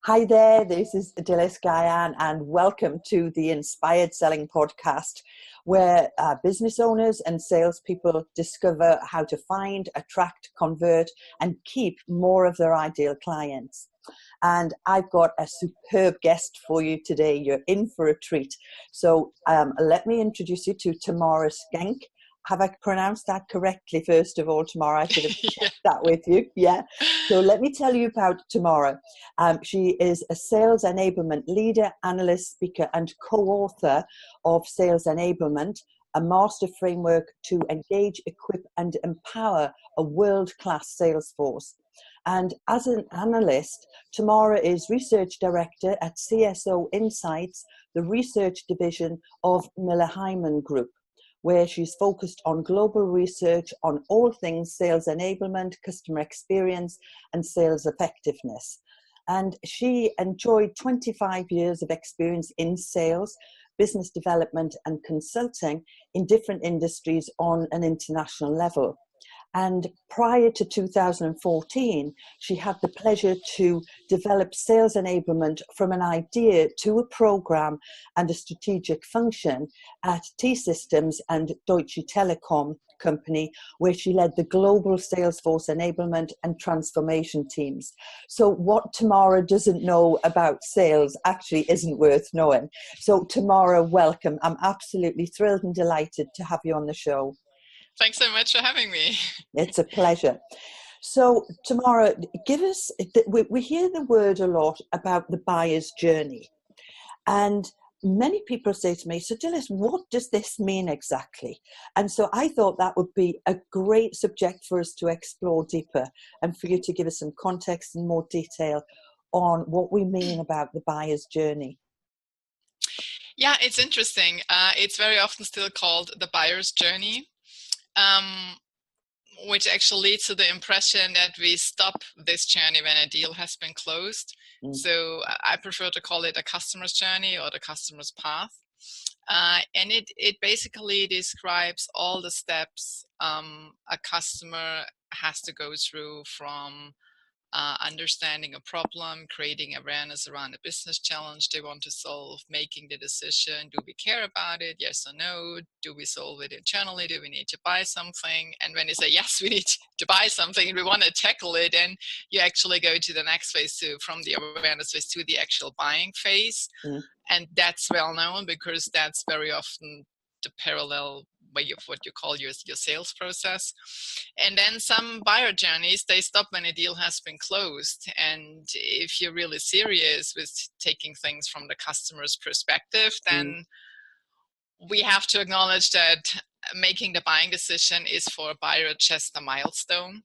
Hi there, this is Dylis, Guyan, and welcome to the Inspired Selling Podcast, where business owners and salespeople discover how to find, attract, convert, and keep more of their ideal clients. And I've got a superb guest for you today. You're in for a treat. So let me introduce you to Tamara Schenk. Have I pronounced that correctly, first of all, Tamara? I should have checked that with you. Yeah. So let me tell you about Tamara. She is a sales enablement leader, analyst, speaker, and co-author of Sales Enablement, a master framework to engage, equip, and empower a world-class sales force. And as an analyst, Tamara is research director at CSO Insights, the research division of Miller Heiman Group, where she's focused on global research on all things sales enablement, customer experience, and sales effectiveness. And she enjoyed 25 years of experience in sales, business development, and consulting in different industries on an international level. And prior to 2014, she had the pleasure to develop sales enablement from an idea to a program and a strategic function at T-Systems and Deutsche Telekom company, where she led the global Salesforce enablement and transformation teams. So what Tamara doesn't know about sales actually isn't worth knowing. So Tamara, welcome. I'm absolutely thrilled and delighted to have you on the show. Thanks so much for having me. It's a pleasure. So, Tamara, give us, we hear the word a lot about the buyer's journey. And many people say to me, so Dylis, what does this mean exactly? And so I thought that would be a great subject for us to explore deeper and for you to give us some context and more detail on what we mean about the buyer's journey. Yeah, it's interesting. It's very often still called the buyer's journey. Which actually leads to the impression that we stop this journey when a deal has been closed. So I prefer to call it a customer's journey or the customer's path. And it basically describes all the steps a customer has to go through, from understanding a problem, creating awareness around a business challenge they want to solve, making the decision, do we care about it, yes or no, do we solve it internally, do we need to buy something, and when they say yes, we need to buy something and we want to tackle it, and you actually go to the next phase, from the awareness phase to the actual buying phase. And that's well known because that's very often the parallel way of what you call your sales process. And then some buyer journeys, they stop when a deal has been closed. And if you're really serious with taking things from the customer's perspective, then we have to acknowledge that making the buying decision is for a buyer just a milestone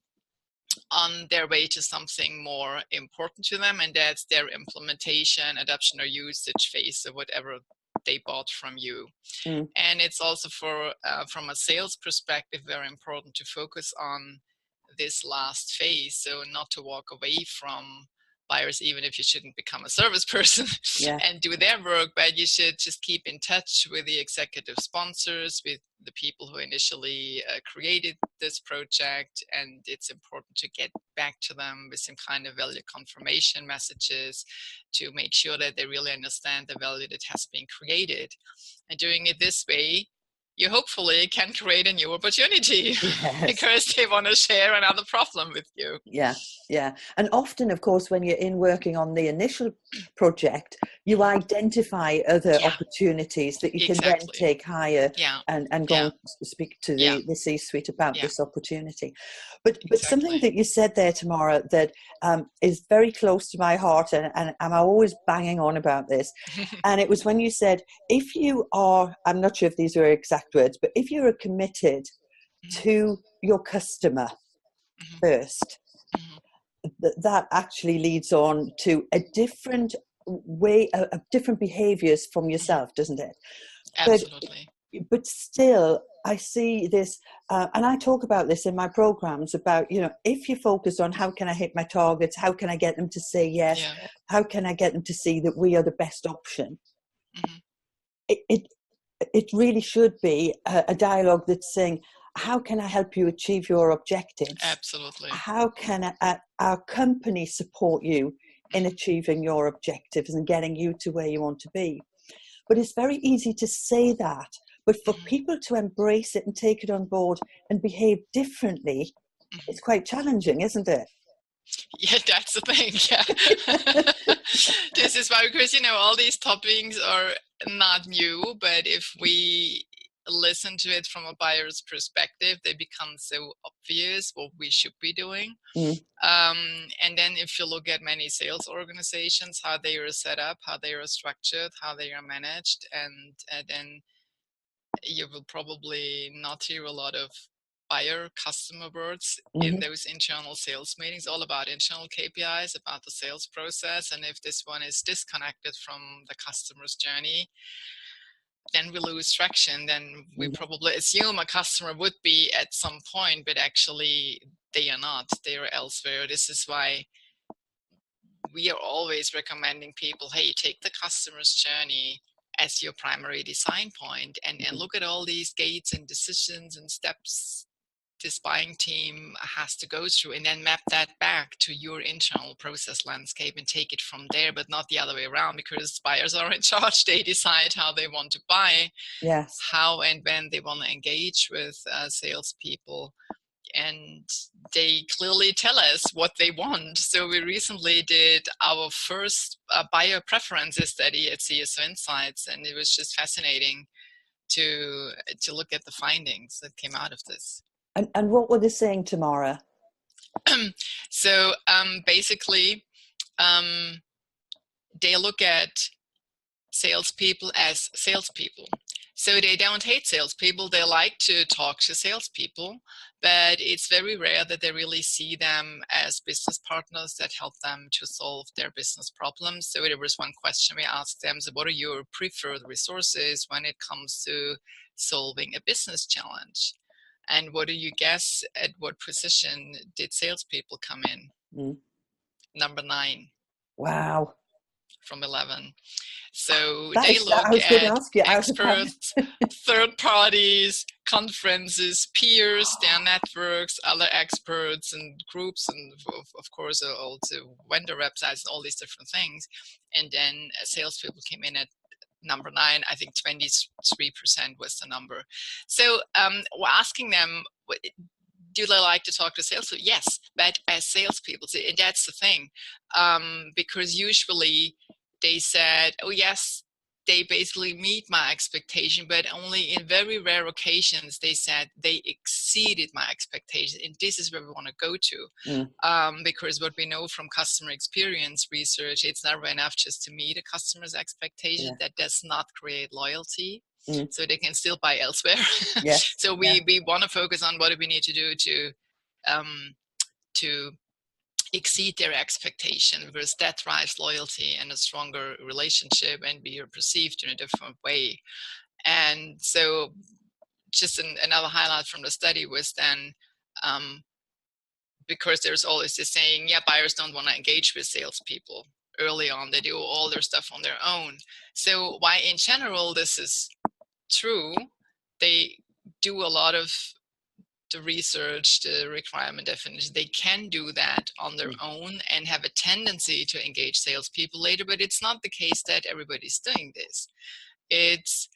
on their way to something more important to them, and that's their implementation, adoption, or usage phase of whatever they bought from you. And it's also from a sales perspective very important to focus on this last phase, so not to walk away from buyers, even if you shouldn't become a service person and do their work, but you should just keep in touch with the executive sponsors, with the people who initially created this project, and it's important to get back to them with some kind of value confirmation messages to make sure that they really understand the value that has been created. And doing it this way, you hopefully can create a new opportunity because they want to share another problem with you. Yeah. And often, of course, when you're working on the initial project, you identify other opportunities that you can then take higher and go and speak to the C-suite about this opportunity. But something that you said there, Tamara, that is very close to my heart, and I'm always banging on about this. And it was when you said, if you are, I'm not sure if these are exact words, but if you're committed to your customer first, that actually leads on to a different way of different behaviors from yourself, doesn't it? Absolutely. But still, I see this, and I talk about this in my programs about, if you focus on how can I hit my targets, how can I get them to say yes, how can I get them to see that we are the best option, it really should be a dialogue that's saying, how can I help you achieve your objectives? Absolutely. How can our company support you in achieving your objectives and getting you to where you want to be. But it's very easy to say that. But for people to embrace it and take it on board and behave differently, it's quite challenging, isn't it? Yeah, that's the thing. Yeah. This is why, because, all these topics are not new, but if we listen to it from a buyer's perspective, they become so obvious what we should be doing. And then if you look at many sales organizations, how they are set up, how they are structured, how they are managed, and then you will probably not hear a lot of buyer customer words in those internal sales meetings, all about internal KPIs, about the sales process. And if this one is disconnected from the customer's journey, then we lose traction. Then we probably assume a customer would be at some point, but actually they are not. They are elsewhere. This is why we are always recommending people, hey, take the customer's journey as your primary design point and look at all these gates and decisions and steps this buying team has to go through, and then map that back to your internal process landscape and take it from there, but not the other way around, because buyers are in charge. They decide how they want to buy, how and when they want to engage with salespeople, and they clearly tell us what they want. So we recently did our first buyer preferences study at CSO Insights, and it was just fascinating to look at the findings that came out of this. And what were they saying, Tamara? So basically, they look at salespeople as salespeople. So they don't hate salespeople. They like to talk to salespeople, but it's very rare that they really see them as business partners that help them to solve their business problems. So there was one question we asked them: so what are your preferred resources when it comes to solving a business challenge? And what do you guess at what position did salespeople come in? Number 9. Wow. From 11. So that they is, look at experts, third parties, conferences, peers, their networks, other experts and groups, and of course also vendor websites and all these different things. And then salespeople came in at number 9. I think 23% was the number. So we're asking them, do they like to talk to salespeople? Yes, but as salespeople, and that's the thing, because usually they said, oh yes, they basically meet my expectation, but only in very rare occasions they said they exceeded my expectation, and this is where we want to go to. Because what we know from customer experience research, it's never enough just to meet a customer's expectation. That does not create loyalty. So they can still buy elsewhere. So we want to focus on what do we need to do to exceed their expectation, because that drives loyalty and a stronger relationship, and we are perceived in a different way. And so just another highlight from the study was then, because there's always this saying, buyers don't want to engage with salespeople early on. They do all their stuff on their own. So why in general this is true, they do a lot of the research, the requirement definition. They can do that on their own and have a tendency to engage salespeople later, but it's not the case that everybody's doing this. It's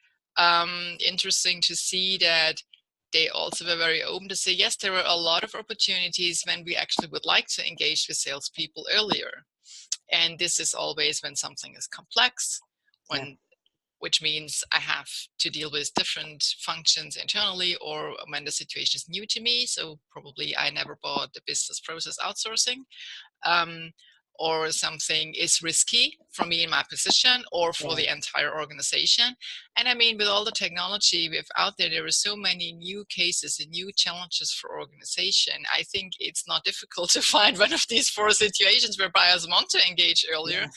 interesting to see that they also were very open to say, yes, there are a lot of opportunities when we actually would like to engage with salespeople earlier. And this is always when something is complex, which means I have to deal with different functions internally, or when the situation is new to me. So probably I never bought the business process outsourcing, or something is risky for me in my position or for the entire organization. And I mean, with all the technology we have out there, there are so many new cases and new challenges for organization. I think it's not difficult to find one of these 4 situations where buyers want to engage earlier,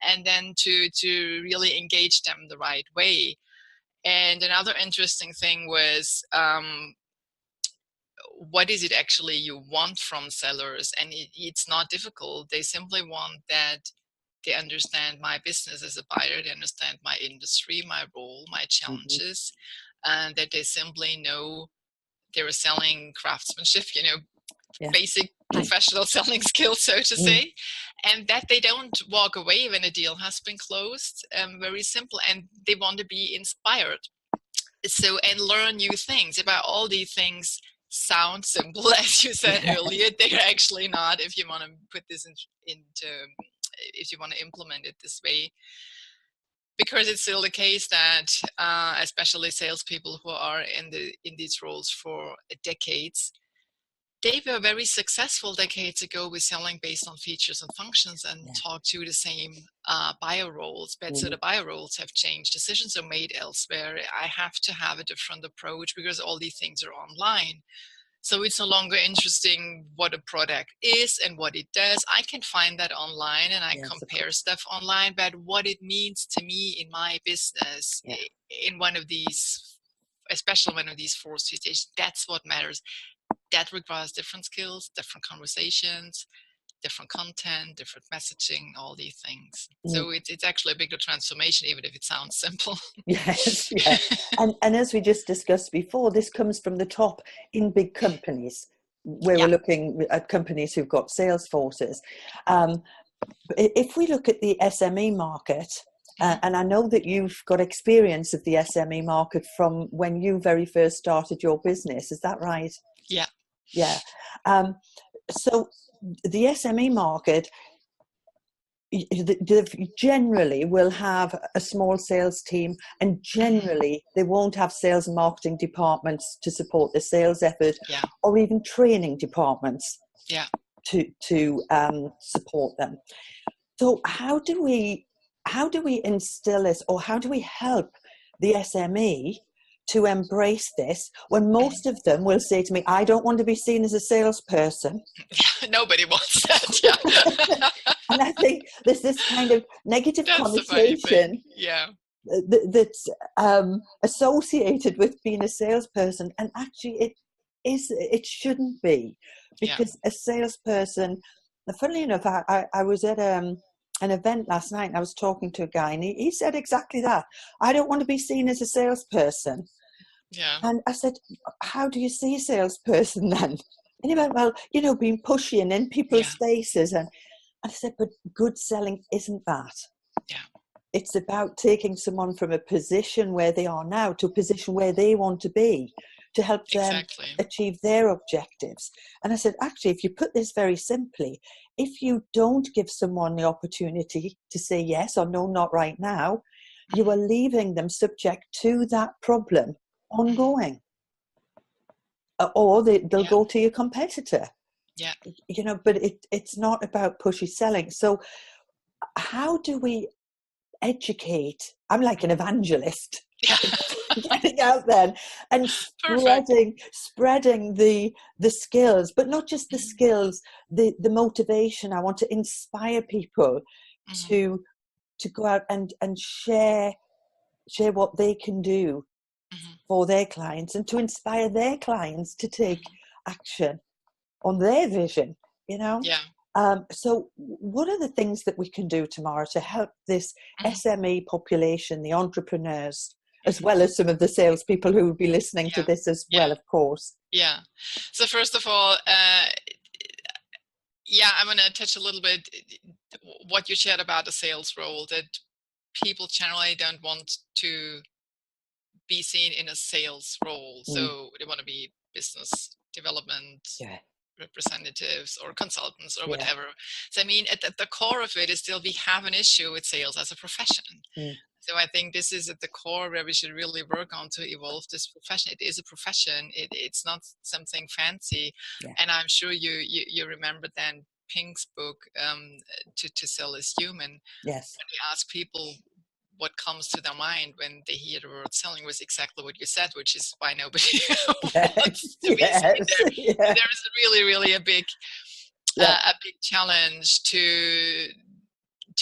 and then to really engage them the right way. And another interesting thing was, what is it actually you want from sellers? And it's not difficult. They simply want that they understand my business as a buyer, they understand my industry, my role, my challenges, and that they simply know they're selling craftsmanship, basic professional selling skills, so to say. and that they don't walk away when a deal has been closed. Very simple, and they want to be inspired. So, and learn new things. About all these things sound simple, as you said earlier. They're actually not, if you want to put this into, if you want to implement it this way. Because it's still the case that, especially salespeople who are in these roles for decades, they were very successful decades ago with selling based on features and functions, and talk to the same buyer roles. But so the buyer roles have changed. Decisions are made elsewhere. I have to have a different approach because all these things are online. So it's no longer interesting what a product is and what it does. I can find that online and I compare stuff online, but what it means to me in my business, in one of these, especially one of these 4 stages, that's what matters. That requires different skills, different conversations, different content, different messaging, all these things. So it's actually a bigger transformation, even if it sounds simple. Yes, yeah. And as we just discussed before, this comes from the top in big companies, where we're looking at companies who've got sales forces. If we look at the SME market, and I know that you've got experience of the SME market from when you very first started your business, is that right? Yeah. Yeah. So the SME market generally will have a small sales team, and generally they won't have sales and marketing departments to support the sales effort, or even training departments to support them. So how do we instill this, or how do we help the SME to embrace this, when most of them will say to me, I don't want to be seen as a salesperson? Nobody wants that. And I think there's this kind of negative connotation that's associated with being a salesperson, and actually it shouldn't be, because a salesperson, funnily enough, I was at an event last night and I was talking to a guy, and he said exactly that. I don't want to be seen as a salesperson. And I said, how do you see a salesperson then? And he went, well, being pushy and in people's faces. And I said, but good selling isn't that. It's about taking someone from a position where they are now to a position where they want to be, to help them achieve their objectives. And I said, actually, if you put this very simply, if you don't give someone the opportunity to say yes or no, not right now, you are leaving them subject to that problem ongoing. Or they'll go to your competitor. But it's not about pushy selling. So how do we educate? I'm like an evangelist. Getting out there and spreading the skills, but not just the skills, the motivation. I want to inspire people to go out and share what they can do for their clients, and to inspire their clients to take action on their vision, So what are the things that we can do, Tamara, to help this SME population, the entrepreneurs, as well as some of the salespeople who will be listening to this as well, of course? So first of all, I'm going to touch a little bit what you shared about the sales role, that people generally don't want to be seen in a sales role. So they want to be business development representatives or consultants or whatever. So I mean, at the core of it is still, we have an issue with sales as a profession. So I think this is at the core where we should really work on to evolve this profession. It is a profession. It's not something fancy. And I'm sure you remember then Pink's book, To Sell is Human. Yes. When we ask people what comes to their mind when they hear the word selling, was exactly what you said, which is why nobody wants to be seen there. There is really, really a big challenge to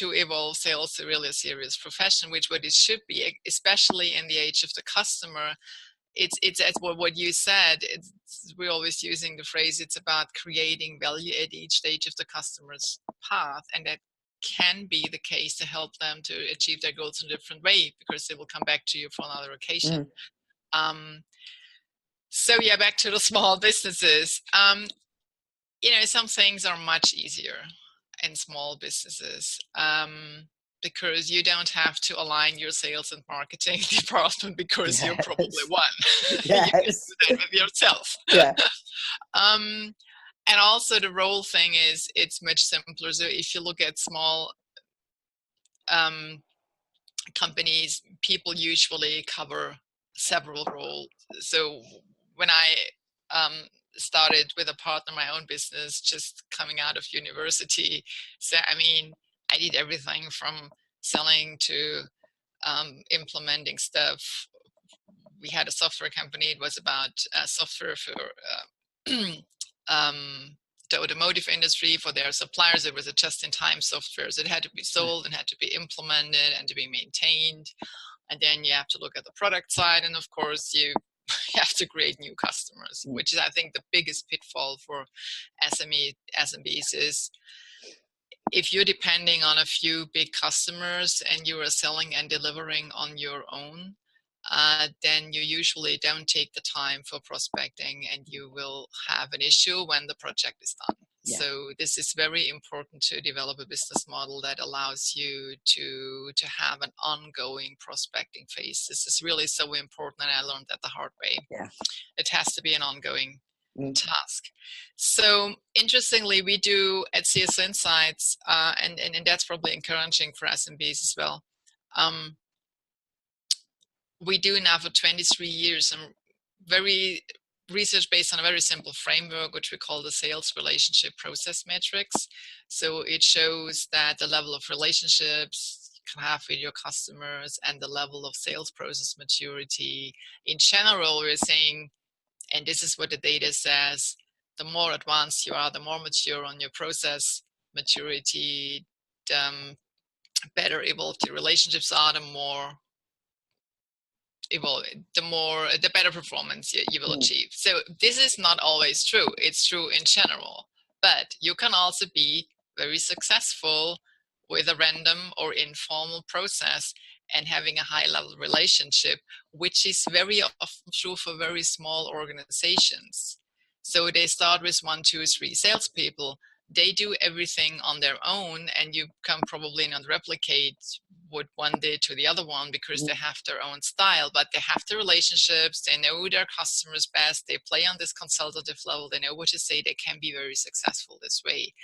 evolve sales to really a serious profession, which what it should be, especially in the age of the customer. It's as what you said. We're always using the phrase, it's about creating value at each stage of the customer's path, and that can be the case to help them to achieve their goals in a different way, because they will come back to you for another occasion. So back to the small businesses. Some things are much easier. and small businesses. Because you don't have to align your sales and marketing department because you're probably one. Yes. You can do that with yourself. Yeah. And also the role thing is, it's much simpler. So if you look at small companies, people usually cover several roles. So when I started with a partner, my own business, just coming out of university, so I mean, I did everything from selling to implementing stuff. We had a software company. It was about software for the automotive industry, for their suppliers. It was a just-in-time software, so it had to be sold and had to be implemented and to be maintained. And then you have to look at the product side, and of course you have to create new customers, which is, I think, the biggest pitfall for SMBs is, if you're depending on a few big customers and you are selling and delivering on your own, then you usually don't take the time for prospecting, and you will have an issue when the project is done. Yeah. So this is very important, to develop a business model that allows you to have an ongoing prospecting phase. This is really so important, and I learned that the hard way. Yeah. It has to be an ongoing task. So interestingly, we do at CS Insights, and that's probably encouraging for SMBs as well. We do now for 23 years some very research based on a very simple framework, which we call the sales relationship process metrics. So it shows that the level of relationships you can have with your customers and the level of sales process maturity. In general, we're saying, and this is what the data says, the more advanced you are, the more mature on your process maturity, the better evolved your relationships are, the better performance you will achieve. So this is not always true. It's true in general, but you can also be very successful with a random or informal process and having a high level relationship, which is very often true for very small organizations. So they start with 1, 2, 3 salespeople. They do everything on their own, and you can probably not replicate what one did to the other one, because they have their own style, but they have the relationships, they know their customers best, they play on this consultative level, they know what to say, they can be very successful this way.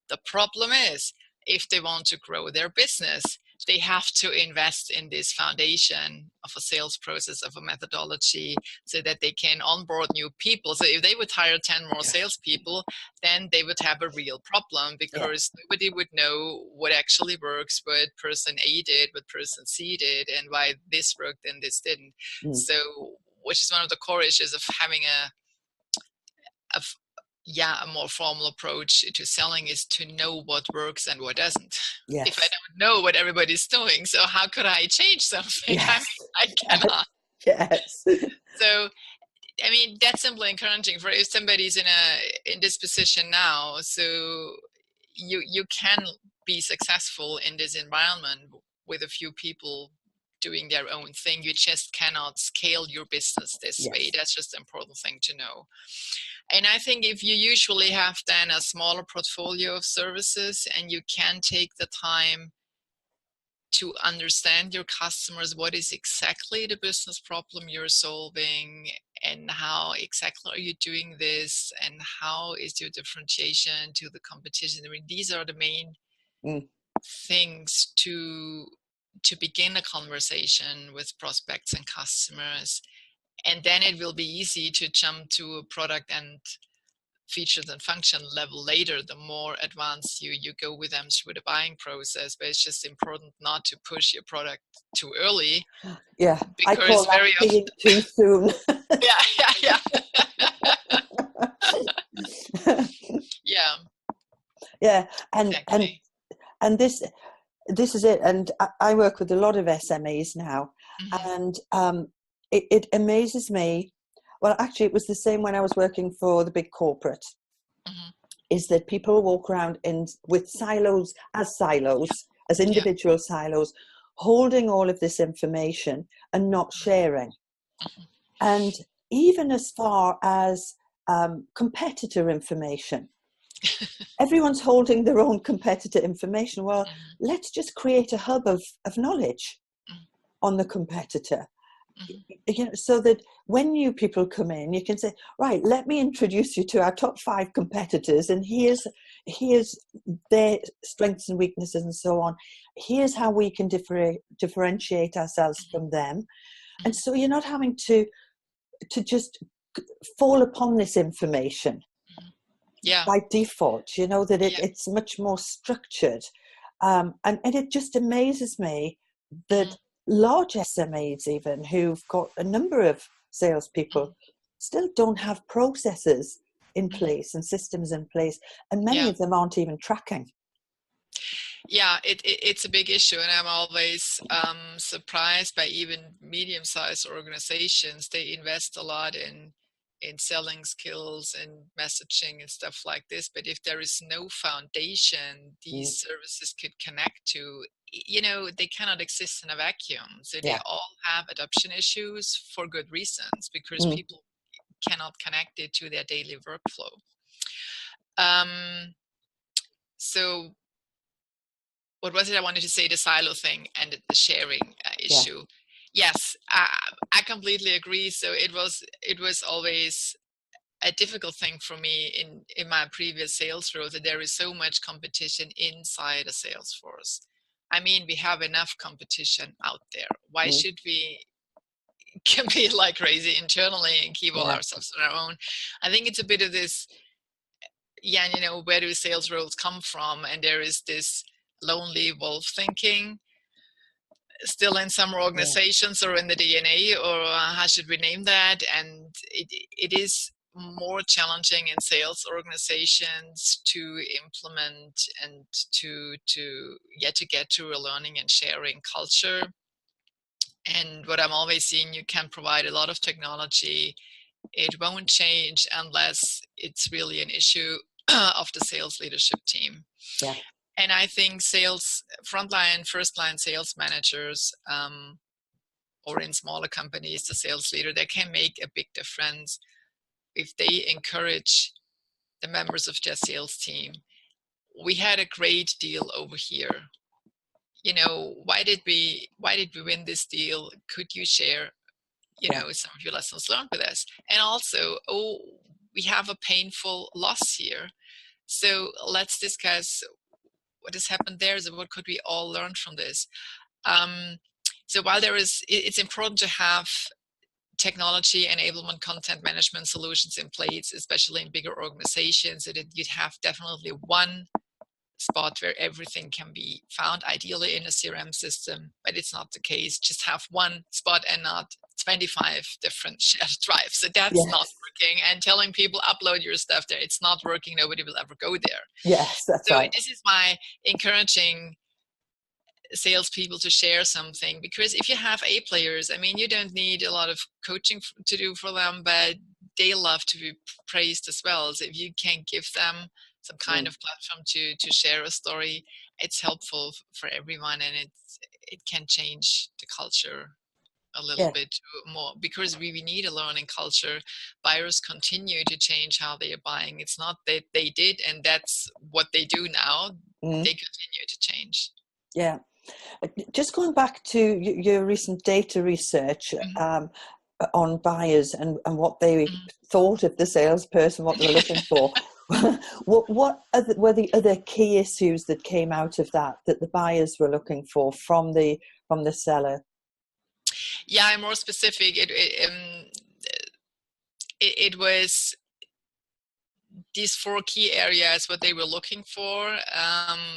The problem is, if they want to grow their business, they have to invest in this foundation of a sales process, of a methodology, so that they can onboard new people. So if they would hire 10 more salespeople, then they would have a real problem, because nobody would know what actually works, what person A did, what person C did, and why this worked and this didn't. So, which is one of the core issues of having a more formal approach to selling, is to know what works and what doesn't. Yes. If I don't know what everybody's doing, so how could I change something? Yes. I cannot. Yes. So, I mean, that's simply encouraging for if somebody's in this position now. So you can be successful in this environment with a few people doing their own thing. You just cannot scale your business this way. That's just an important thing to know. And I think if you usually have then a smaller portfolio of services, and you can take the time to understand your customers, what is exactly the business problem you're solving, and how exactly are you doing this, and how is your differentiation to the competition. I mean, these are the main things to begin a conversation with prospects and customers. And then it will be easy to jump to a product and features and function level later, the more advanced you go with them through the buying process. But it's just important not to push your product too early. Yeah, I call that very often too soon. Yeah, and exactly. and this is it. And I work with a lot of SMEs now, and it amazes me. Well, actually, it was the same when I was working for the big corporate, is that people walk around with silos, as individual silos, holding all of this information and not sharing. And even as far as competitor information. Everyone's holding their own competitor information. Well, let's just create a hub of knowledge on the competitor. So that when new people come in, you can say, right, let me introduce you to our top 5 competitors, and here's their strengths and weaknesses and so on. Here's how we can differentiate ourselves from them. And so you're not having to just fall upon this information by default, that it's much more structured. And it just amazes me that large SMEs, even who've got a number of salespeople, still don't have processes in place and systems in place, and many of them aren't even tracking. Yeah, it's a big issue, and I'm always surprised by even medium-sized organizations. They invest a lot in selling skills and messaging and stuff like this, but if there is no foundation these services could connect to, they cannot exist in a vacuum. So they all have adoption issues for good reasons, because people cannot connect it to their daily workflow. So what was it I wanted to say? The silo thing and the sharing issue. Yes, I completely agree. So it was always a difficult thing for me in my previous sales role, that there is so much competition inside a sales force. I mean, we have enough competition out there. Why should we compete like crazy internally and keep all ourselves on our own? I think it's a bit of this, where do sales roles come from? And there is this lonely wolf thinking still in some organizations or in the DNA, or how should we name that? And it is more challenging in sales organizations to implement and to get to a learning and sharing culture. And what I'm always seeing, you can provide a lot of technology, it won't change unless it's really an issue of the sales leadership team. And I think sales, frontline, first-line sales managers, or in smaller companies, the sales leader, they can make a big difference if they encourage the members of their sales team. We had a great deal over here. Why did we win this deal? Could you share, some of your lessons learned with us? And also, we have a painful loss here. So let's discuss what has happened there. So what could we all learn from this? So while it's important to have technology enablement content management solutions in place, especially in bigger organizations, so that you'd have definitely one spot where everything can be found, ideally in a CRM system, but it's not the case. Just have one spot and not 25 different shared drives. So that's not working. And telling people upload your stuff there, it's not working. Nobody will ever go there. Yes, that's right. This is why encouraging salespeople to share something, because if you have A players, I mean, you don't need a lot of coaching to do for them, but they love to be praised as well. So if you can give them some kind of platform to share a story, it's helpful for everyone, and it can change the culture a little bit more, because we need a learning culture. Buyers continue to change how they are buying. It's not that they did and that's what they do now. They continue to change. Yeah. Just going back to your recent data research on buyers and what they thought of the salesperson, what they were looking for. What were the other key issues that came out of that the buyers were looking for from the seller? Yeah, I'm more specific. It was these 4 key areas what they were looking for.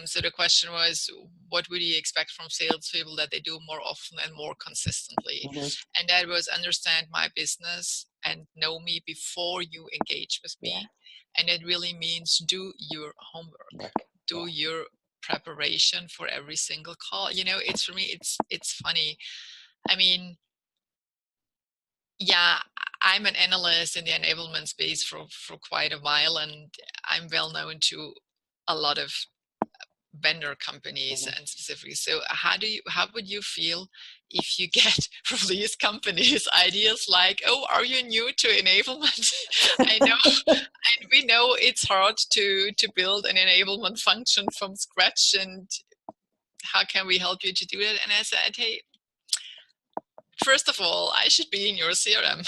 So the question was, what would you expect from salespeople that they do more often and more consistently? And that was understand my business and know me before you engage with me. And it really means do your homework, do your preparation for every single call. It's for me, it's funny. I mean, I'm an analyst in the enablement space for quite a while, and I'm well known to a lot of vendor companies and specifically. So how would you feel if you get from these companies ideas like, oh, are you new to enablement? I know, and we know it's hard to build an enablement function from scratch, and how can we help you to do it? And I said, hey, first of all, I should be in your CRM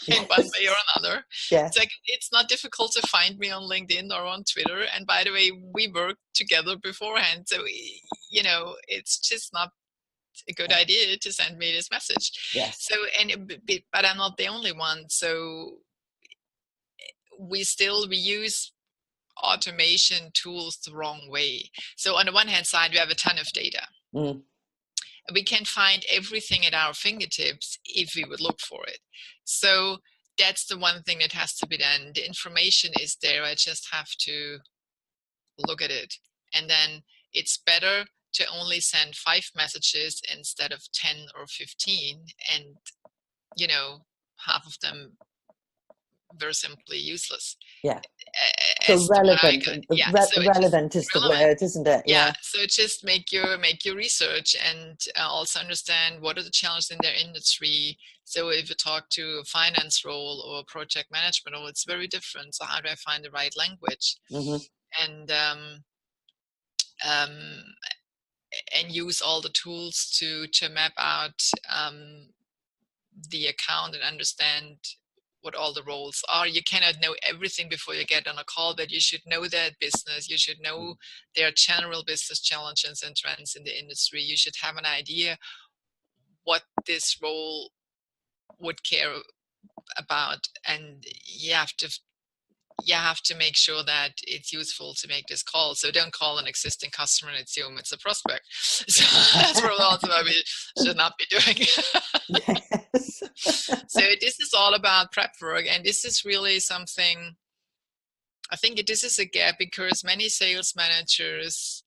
in one way or another. Yes. Second, it's not difficult to find me on LinkedIn or on Twitter. And by the way, we worked together beforehand. So, you know, it's just not a good idea to send me this message. Yes. So, but I'm not the only one. So we use automation tools the wrong way. So on the one hand side, we have a ton of data. We can find everything at our fingertips if we would look for it. So that's the one thing that has to be done. The information is there. I just have to look at it. And then it's better to only send 5 messages instead of 10 or 15. And, you know, half of them were simply useless. Yeah. So relevant. Relevant is the word, isn't it? Yeah. So just make your research, and also understand what are the challenges in their industry. So if you talk to a finance role or a project management role, it's very different. So how do I find the right language? And use all the tools to map out the account and understand what all the roles are. You cannot know everything before you get on a call, but you should know that business. You should know their general business challenges and trends in the industry. You should have an idea what this role would care about, and you have to make sure that it's useful to make this call. So don't call an existing customer and assume it's a prospect. So that's also what we should not be doing. Yes. So this is all about prep work, and this is really something, I think this is a gap, because many sales managers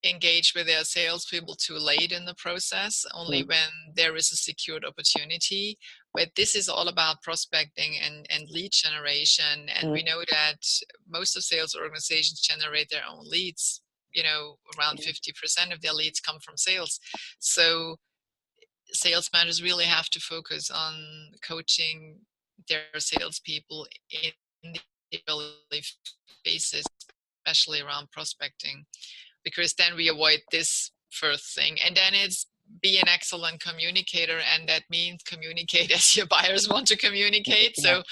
engage with their salespeople too late in the process, only when there is a secured opportunity. But this is all about prospecting and lead generation. And we know that most of sales organizations generate their own leads. You know, around 50% of their leads come from sales. So sales managers really have to focus on coaching their salespeople in the early phases, especially around prospecting, because then we avoid this first thing. And then it's be an excellent communicator, and that means communicate as your buyers want to communicate. So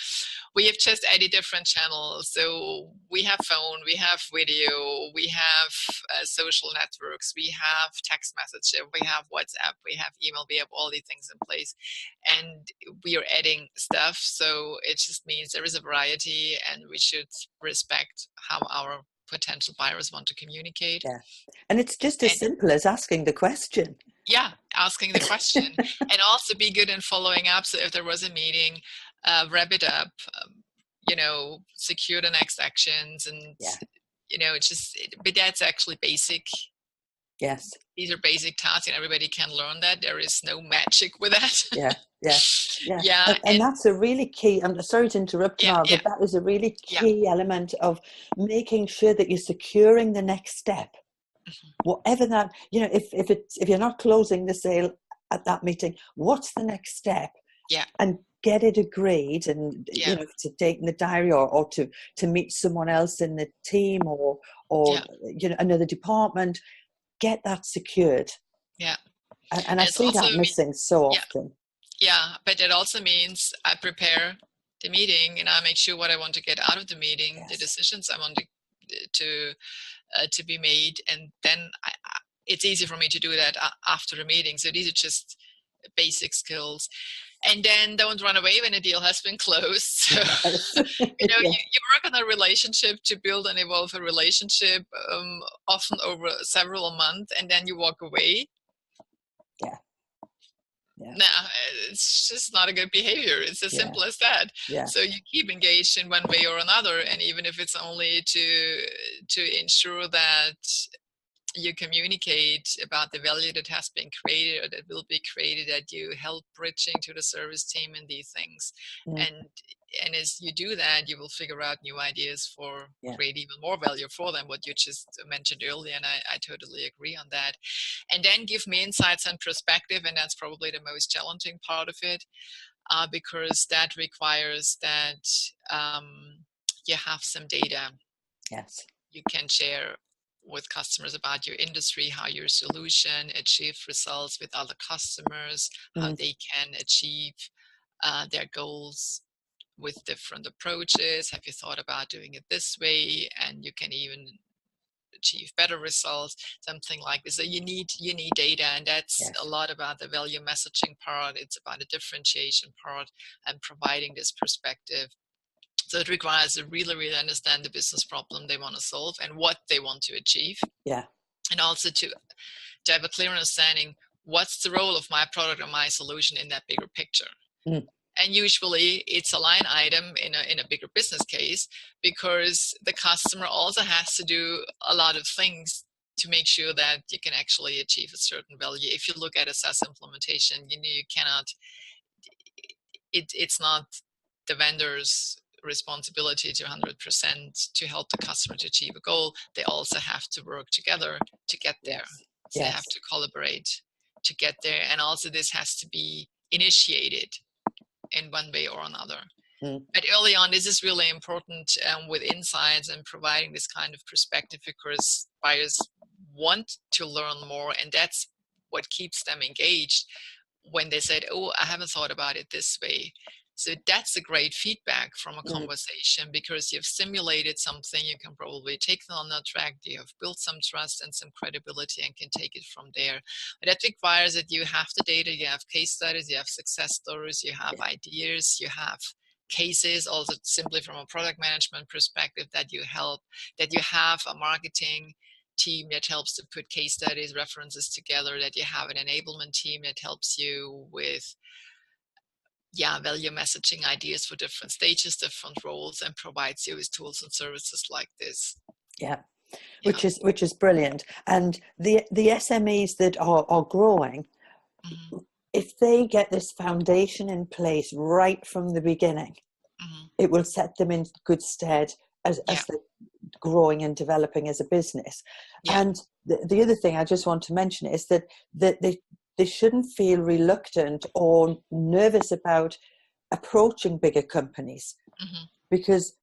we have just added different channels. So we have phone, we have video, we have social networks, we have text messaging, we have WhatsApp, we have email, we have all these things in place, and we are adding stuff. So it just means there is a variety, and we should respect how our potential buyers want to communicate. Yeah. And it's just as simple as asking the question. Yeah, asking the question. And also be good in following up. So if there was a meeting, wrap it up, you know, secure the next actions, and you know, but that's actually basic. Yes. These are basic tasks, and everybody can learn that. There is no magic with that. Yeah. And that's a really key, I'm sorry to interrupt, Tamara, but that is a really key element of making sure that you're securing the next step. Whatever that, you know, if you're not closing the sale at that meeting, what's the next step? Yeah. And get it agreed, and you know, to take in the diary, or to meet someone else in the team, or you know, another department. Get that secured. Yeah. And I see that missing so often. Yeah, but it also means I prepare the meeting, and I make sure what I want to get out of the meeting, the decisions I want to be made, and then it's easy for me to do that after the meeting. So these are just basic skills. And then don't run away when a deal has been closed. So, you know, you work on a relationship to build and evolve a relationship, often over several months, and then you walk away. Yeah. Nah, it's just not a good behavior. It's as simple as that. Yeah. So you keep engaged in one way or another, and even if it's only to ensure that you communicate about the value that has been created or that will be created, that you help bridging to the service team and these things. And as you do that, you will figure out new ideas for create even more value for them, what you just mentioned earlier. And I totally agree on that. And then give me insights and perspective. And that's probably the most challenging part of it, because that requires that you have some data. Yes. You can share with customers about your industry, how your solution achieved results with other customers, how they can achieve their goals with different approaches. Have you thought about doing it this way? And you can even achieve better results, something like this. So you need data, and that's a lot about the value messaging part. It's about the differentiation part and providing this perspective. So it requires to really understand the business problem they want to solve and what they want to achieve. Yeah. And also to have a clear understanding, what's the role of my product or my solution in that bigger picture. And usually it's a line item in a bigger business case, because the customer also has to do a lot of things to make sure that you can actually achieve a certain value. If you look at a SaaS implementation, you cannot, it's not the vendor's responsibility to 100% to help the customer to achieve a goal. They also have to work together to get there. So they have to collaborate to get there. And also this has to be initiated in one way or another. But early on, this is really important with insights and providing this kind of perspective, because buyers want to learn more, and that's what keeps them engaged when they said, oh, I haven't thought about it this way. So that's a great feedback from a conversation, because you've simulated something. You can probably take them on that track. You have built some trust and some credibility and can take it from there. But that requires that you have the data, you have case studies, you have success stories, you have ideas, you have cases, also simply from a product management perspective, that you have a marketing team that helps to put case studies, references together, that you have an enablement team that helps you with value messaging ideas for different stages, different roles, and provides you with tools and services like this. Which is brilliant. And the SMEs that are growing, if they get this foundation in place right from the beginning, it will set them in good stead as they're growing and developing as a business. And the other thing I just want to mention is that they shouldn't feel reluctant or nervous about approaching bigger companies, because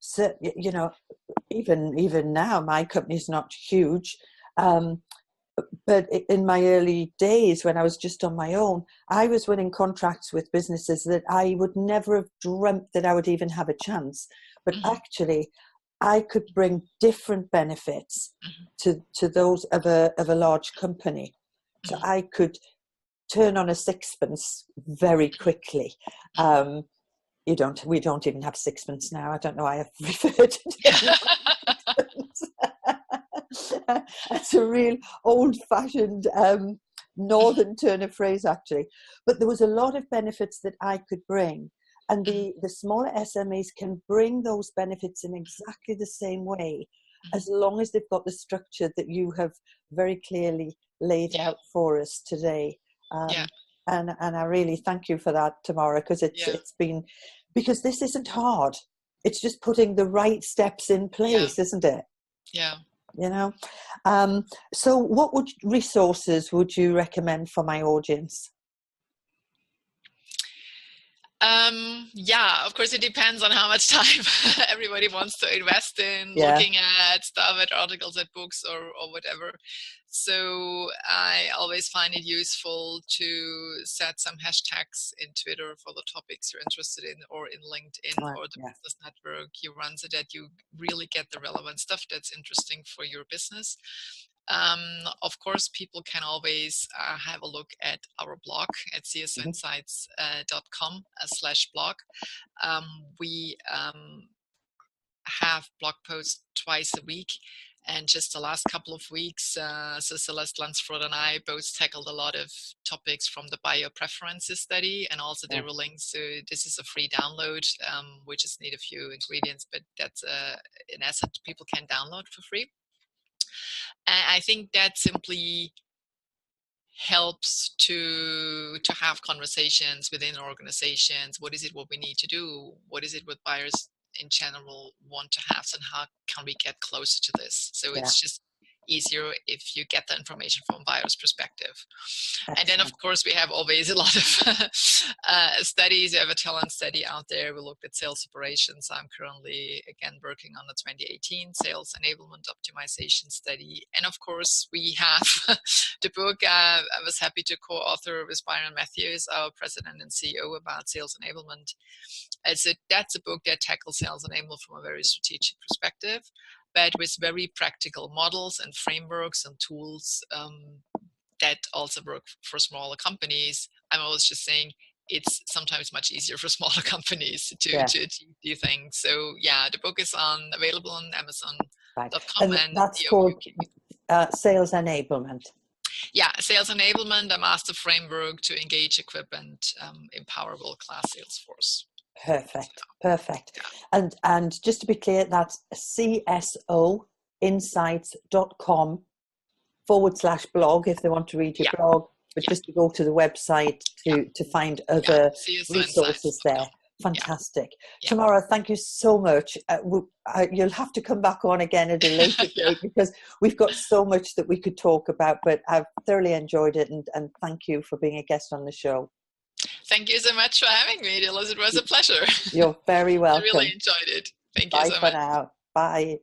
even now my company is not huge, but in my early days when I was just on my own, I was winning contracts with businesses that I would never have dreamt that I would even have a chance. But actually, I could bring different benefits to those of a large company. So I could turn on a sixpence very quickly. We don't even have sixpence now. I don't know why I've referred to it. That's a real old-fashioned northern turn of phrase, actually. But there was a lot of benefits that I could bring. And the smaller SMEs can bring those benefits in exactly the same way, as long as they've got the structure that you have very clearly laid out for us today. And I really thank you for that, Tamara, because it's been, because this isn't hard. It's just putting the right steps in place, isn't it? So what resources would you recommend for my audience? Of course, it depends on how much time everybody wants to invest in looking at stuff, at articles, at books, or whatever. So I always find it useful to set some hashtags in Twitter for the topics you're interested in, or in LinkedIn or the business network you run, so that you really get the relevant stuff that's interesting for your business. Of course, people can always have a look at our blog at csinsights.com/blog. We have blog posts twice a week. And just the last couple of weeks, so Celeste Lansford and I both tackled a lot of topics from the biopreferences study, and also there were links. So this is a free download. We just need a few ingredients, but that's an asset people can download for free. And I think that simply helps to have conversations within organizations. What is it what we need to do? What is it what buyers in general want to have, and how can we get closer to this? So Yeah. it's just easier if you get the information from buyer's perspective. Excellent. And then of course we have always a lot of studies. We have a talent study out there. We looked at sales operations. I'm currently again working on the 2018 sales enablement optimization study. And of course we have the book I was happy to co-author with Byron Matthews, our president and CEO, about sales enablement. That's a book that tackles sales enablement from a very strategic perspective, but with very practical models and frameworks and tools that also work for smaller companies. I'm always just saying it's sometimes much easier for smaller companies to achieve these things. So yeah, the book is available on Amazon.com. Right. And that's called Sales Enablement. Yeah, Sales Enablement, a master framework to engage, equip, and empower world-class sales force. Perfect, perfect. Yeah. And just to be clear, that's csoinsights.com/blog if they want to read your blog, but just to go to the website to find other resources there. Fantastic. Yeah. Tamara, thank you so much. You'll have to come back on again at a later date because we've got so much that we could talk about, but I've thoroughly enjoyed it, and thank you for being a guest on the show. Thank you so much for having me, Dylis. It was a pleasure. You're very welcome. I really enjoyed it. Thank you so much. Bye for now. Bye.